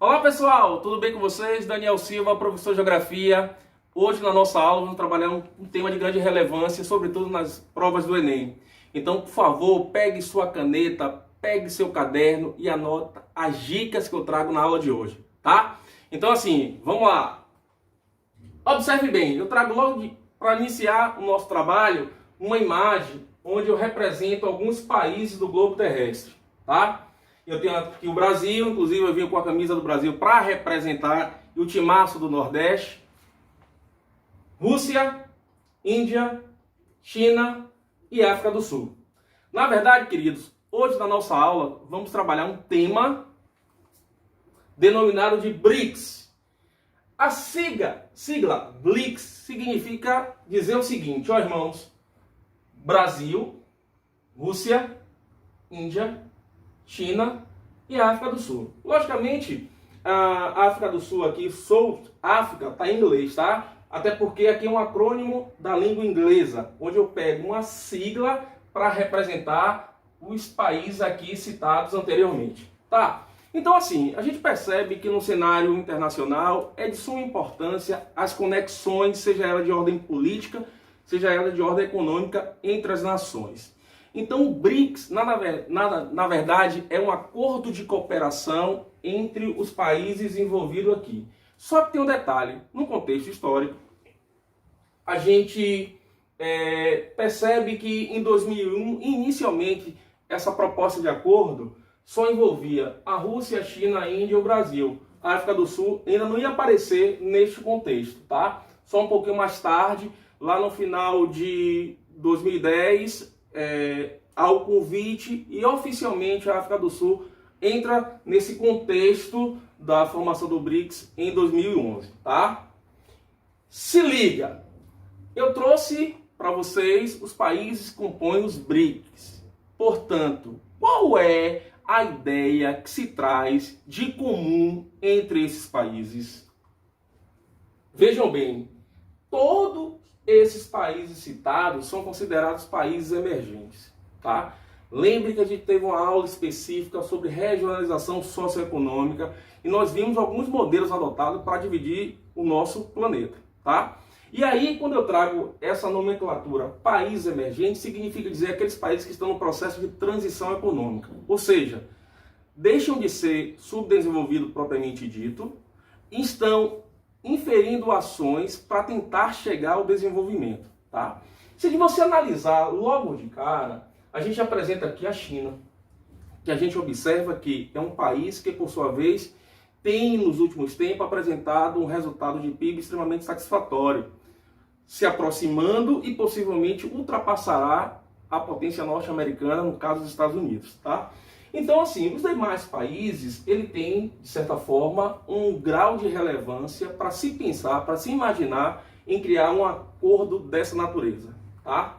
Olá pessoal, tudo bem com vocês? Daniel Silva, professor de Geografia. Hoje na nossa aula vamos trabalhar um tema de grande relevância, sobretudo nas provas do Enem. Então, por favor, pegue sua caneta, pegue seu caderno e anota as dicas que eu trago na aula de hoje, tá? Então assim, vamos lá. Observe bem, eu trago logo para iniciar o nosso trabalho uma imagem onde eu represento alguns países do globo terrestre, tá? Eu tenho aqui o Brasil, inclusive eu vim com a camisa do Brasil para representar o timaço do Nordeste. Rússia, Índia, China e África do Sul. Na verdade, queridos, hoje na nossa aula vamos trabalhar um tema denominado de BRICS. A sigla BRICS significa dizer o seguinte, ó irmãos, Brasil, Rússia, Índia, China e África do Sul. Logicamente, a África do Sul aqui, South África, está em inglês, tá? Até porque aqui é um acrônimo da língua inglesa, onde eu pego uma sigla para representar os países aqui citados anteriormente, tá? Então assim, a gente percebe que no cenário internacional é de suma importância as conexões, seja ela de ordem política, seja ela de ordem econômica entre as nações. Então o BRICS, na verdade, é um acordo de cooperação entre os países envolvidos aqui. Só que tem um detalhe, no contexto histórico, a gente percebe que em 2001, inicialmente, essa proposta de acordo só envolvia a Rússia, a China, a Índia e o Brasil. A África do Sul ainda não ia aparecer neste contexto, tá? Só um pouquinho mais tarde, lá no final de 2010, ao convite e oficialmente a África do Sul entra nesse contexto da formação do BRICS em 2011, tá? Se liga, eu trouxe para vocês os países que compõem os BRICS. Portanto, qual é a ideia que se traz de comum entre esses países? Vejam bem, todos esses países citados são considerados países emergentes, tá? Lembre que a gente teve uma aula específica sobre regionalização socioeconômica e nós vimos alguns modelos adotados para dividir o nosso planeta, tá? E aí, quando eu trago essa nomenclatura país emergente, significa dizer aqueles países que estão no processo de transição econômica, ou seja, deixam de ser subdesenvolvido propriamente dito e estão inferindo ações para tentar chegar ao desenvolvimento, tá? Se você analisar logo de cara, a gente apresenta aqui a China, que a gente observa que é um país que, por sua vez, tem nos últimos tempos apresentado um resultado de PIB extremamente satisfatório, se aproximando e possivelmente ultrapassará a potência norte-americana, no caso dos Estados Unidos, tá? Então, assim, os demais países, ele tem, de certa forma, um grau de relevância para se pensar, para se imaginar em criar um acordo dessa natureza, tá?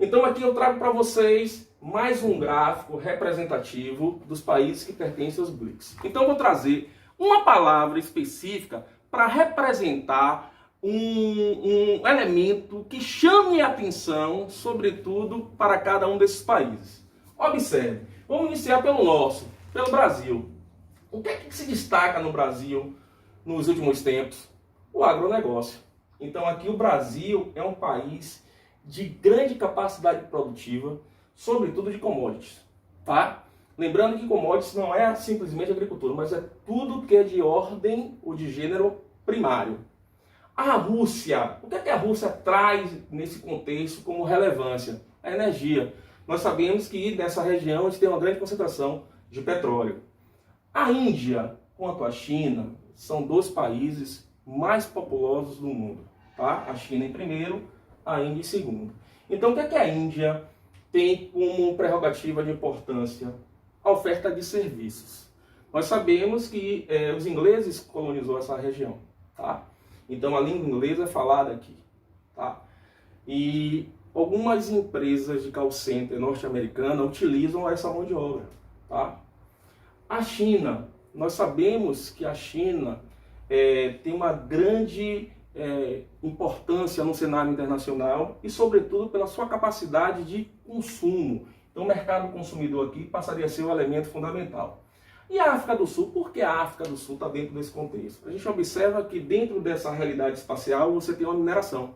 Então, aqui eu trago para vocês mais um gráfico representativo dos países que pertencem aos BRICS. Então, eu vou trazer uma palavra específica para representar um elemento que chame a atenção, sobretudo, para cada um desses países. Observe. Vamos iniciar pelo nosso, pelo Brasil. O que é que se destaca no Brasil nos últimos tempos? O agronegócio. Então aqui o Brasil é um país de grande capacidade produtiva, sobretudo de commodities, tá? Lembrando que commodities não é simplesmente agricultura, mas é tudo que é de ordem ou de gênero primário. A Rússia, o que é que a Rússia traz nesse contexto como relevância? A energia. Nós sabemos que nessa região a gente tem uma grande concentração de petróleo. A Índia, quanto a China, são dois países mais populosos do mundo, tá? A China em primeiro, a Índia em segundo. Então o que é que a Índia tem como prerrogativa de importância? A oferta de serviços. Nós sabemos que os ingleses colonizou essa região, tá? Então a língua inglesa é falada aqui, tá? E algumas empresas de call center norte-americana utilizam essa mão de obra, tá? A China, nós sabemos que a China tem uma grande importância no cenário internacional e, sobretudo, pela sua capacidade de consumo. Então, o mercado consumidor aqui passaria a ser um elemento fundamental. E a África do Sul, por que a África do Sul está dentro desse contexto? A gente observa que dentro dessa realidade espacial você tem uma mineração.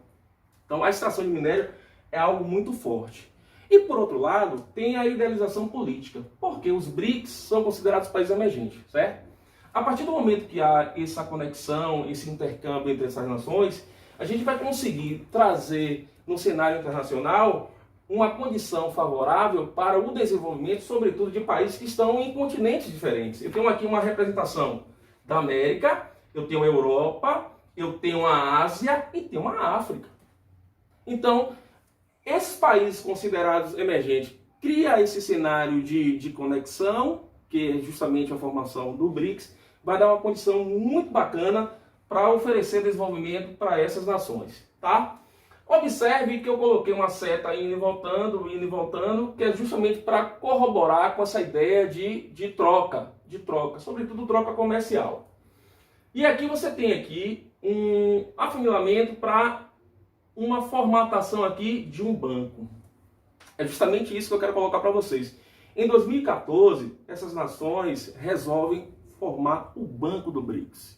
Então a extração de minério é algo muito forte. E por outro lado, tem a idealização política, porque os BRICS são considerados países emergentes, certo? A partir do momento que há essa conexão, esse intercâmbio entre essas nações, a gente vai conseguir trazer no cenário internacional uma condição favorável para o desenvolvimento, sobretudo de países que estão em continentes diferentes. Eu tenho aqui uma representação da América, eu tenho a Europa, eu tenho a Ásia e tenho a África. Então, esses países considerados emergentes cria esse cenário de conexão, que é justamente a formação do BRICS, vai dar uma condição muito bacana para oferecer desenvolvimento para essas nações, tá? Observe que eu coloquei uma seta indo e voltando, que é justamente para corroborar com essa ideia de troca, sobretudo troca comercial. E aqui você tem aqui um afunilamento para uma formatação aqui de um banco. É justamente isso que eu quero colocar para vocês. Em 2014, essas nações resolvem formar o Banco do BRICS.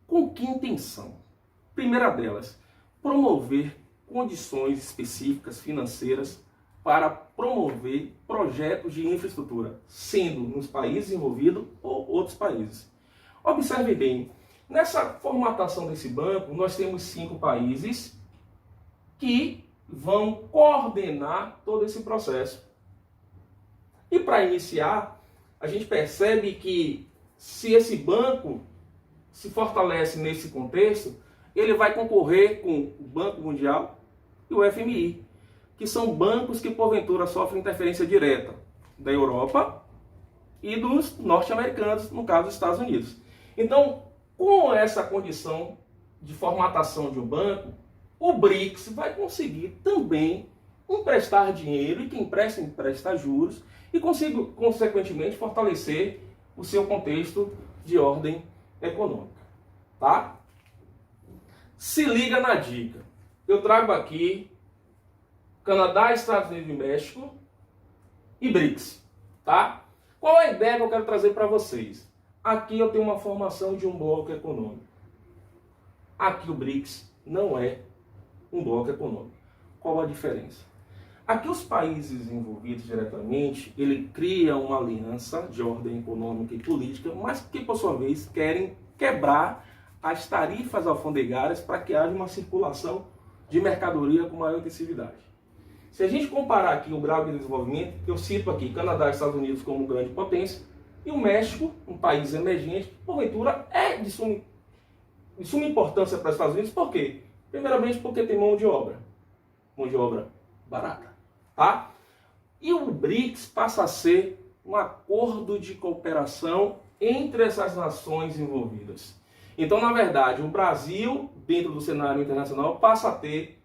Com que intenção? Primeira delas, promover condições específicas financeiras para promover projetos de infraestrutura, sendo nos países envolvidos ou outros países. Observe bem, nessa formatação desse banco, nós temos 5 países que vão coordenar todo esse processo. E para iniciar, a gente percebe que se esse banco se fortalece nesse contexto, ele vai concorrer com o Banco Mundial e o FMI, que são bancos que porventura sofrem interferência direta da Europa e dos norte-americanos, no caso dos Estados Unidos. Então, com essa condição de formatação de um banco, o BRICS vai conseguir também emprestar dinheiro, e quem empresta juros, e consequentemente fortalecer o seu contexto de ordem econômica. Tá? Se liga na dica. Eu trago aqui Canadá, Estados Unidos e México e BRICS. Tá? Qual é a ideia que eu quero trazer para vocês? Aqui eu tenho uma formação de um bloco econômico. Aqui o BRICS não é um bloco econômico. Qual a diferença? Aqui os países envolvidos diretamente, ele cria uma aliança de ordem econômica e política, mas que por sua vez querem quebrar as tarifas alfandegárias para que haja uma circulação de mercadoria com maior intensividade. Se a gente comparar aqui o grau de desenvolvimento, eu cito aqui Canadá e Estados Unidos como grande potência, e o México, um país emergente, porventura é de suma importância para os Estados Unidos. Por quê? Primeiramente porque tem mão de obra barata, tá? E o BRICS passa a ser um acordo de cooperação entre essas nações envolvidas. Então, na verdade, o Brasil, dentro do cenário internacional, passa a ter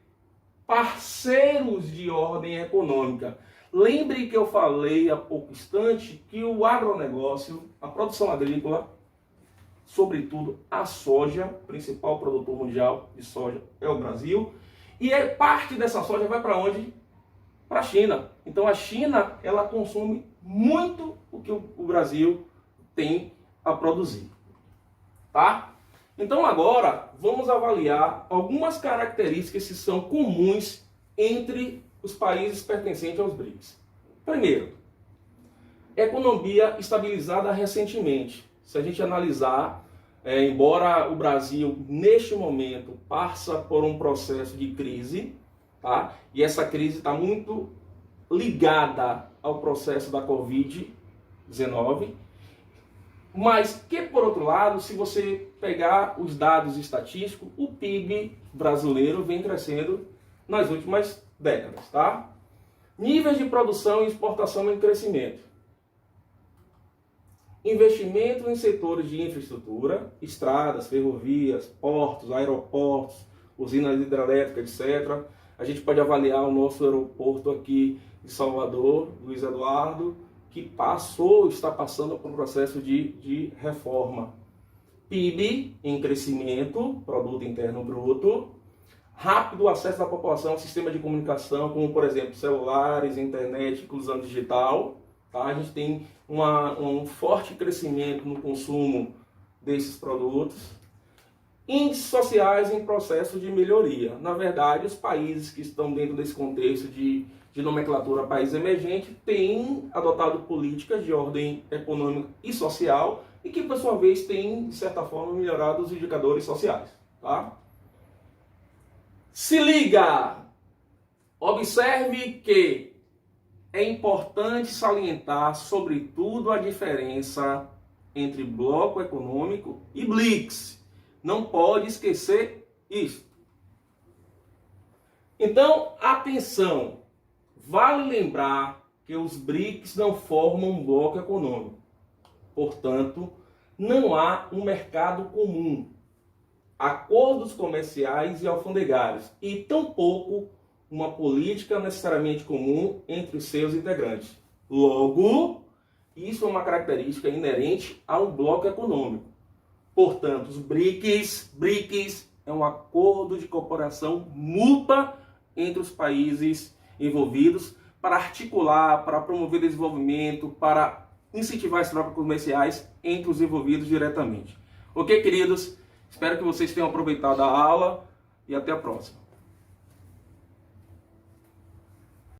parceiros de ordem econômica. Lembre que eu falei há pouco instante que o agronegócio, a produção agrícola, sobretudo a soja, principal produtor mundial de soja é o Brasil, e parte dessa soja vai para onde? Para a China. Então a China, ela consome muito o que o Brasil tem a produzir. Tá? Então agora vamos avaliar algumas características que são comuns entre os países pertencentes aos BRICS. Primeiro, economia estabilizada recentemente. Se a gente analisar, embora o Brasil, neste momento, passa por um processo de crise, tá? E essa crise está muito ligada ao processo da Covid-19, mas que, por outro lado, se você pegar os dados estatísticos, o PIB brasileiro vem crescendo nas últimas décadas, tá? Níveis de produção e exportação em crescimento. Investimento em setores de infraestrutura, estradas, ferrovias, portos, aeroportos, usinas hidrelétricas, etc. A gente pode avaliar o nosso aeroporto aqui de Salvador, Luiz Eduardo, que está passando por um processo de reforma. PIB em crescimento, Produto Interno Bruto, rápido acesso da população ao sistema de comunicação, como por exemplo celulares, internet, inclusão digital, Tá? A gente tem um forte crescimento no consumo desses produtos. Índices sociais em processo de melhoria. Na verdade, os países que estão dentro desse contexto de nomenclatura país emergente têm adotado políticas de ordem econômica e social e que, por sua vez, têm, de certa forma, melhorado os indicadores sociais. Tá? Se liga! Observe que é importante salientar, sobretudo, a diferença entre bloco econômico e BRICS. Não pode esquecer isso. Então, atenção! Vale lembrar que os BRICS não formam um bloco econômico. Portanto, não há um mercado comum, acordos comerciais e alfandegários, e tampouco uma política necessariamente comum entre os seus integrantes. Logo, isso é uma característica inerente ao bloco econômico. Portanto, os BRICS é um acordo de cooperação mútua entre os países envolvidos para articular, para promover desenvolvimento, para incentivar as trocas comerciais entre os envolvidos diretamente. Ok, queridos? Espero que vocês tenham aproveitado a aula e até a próxima.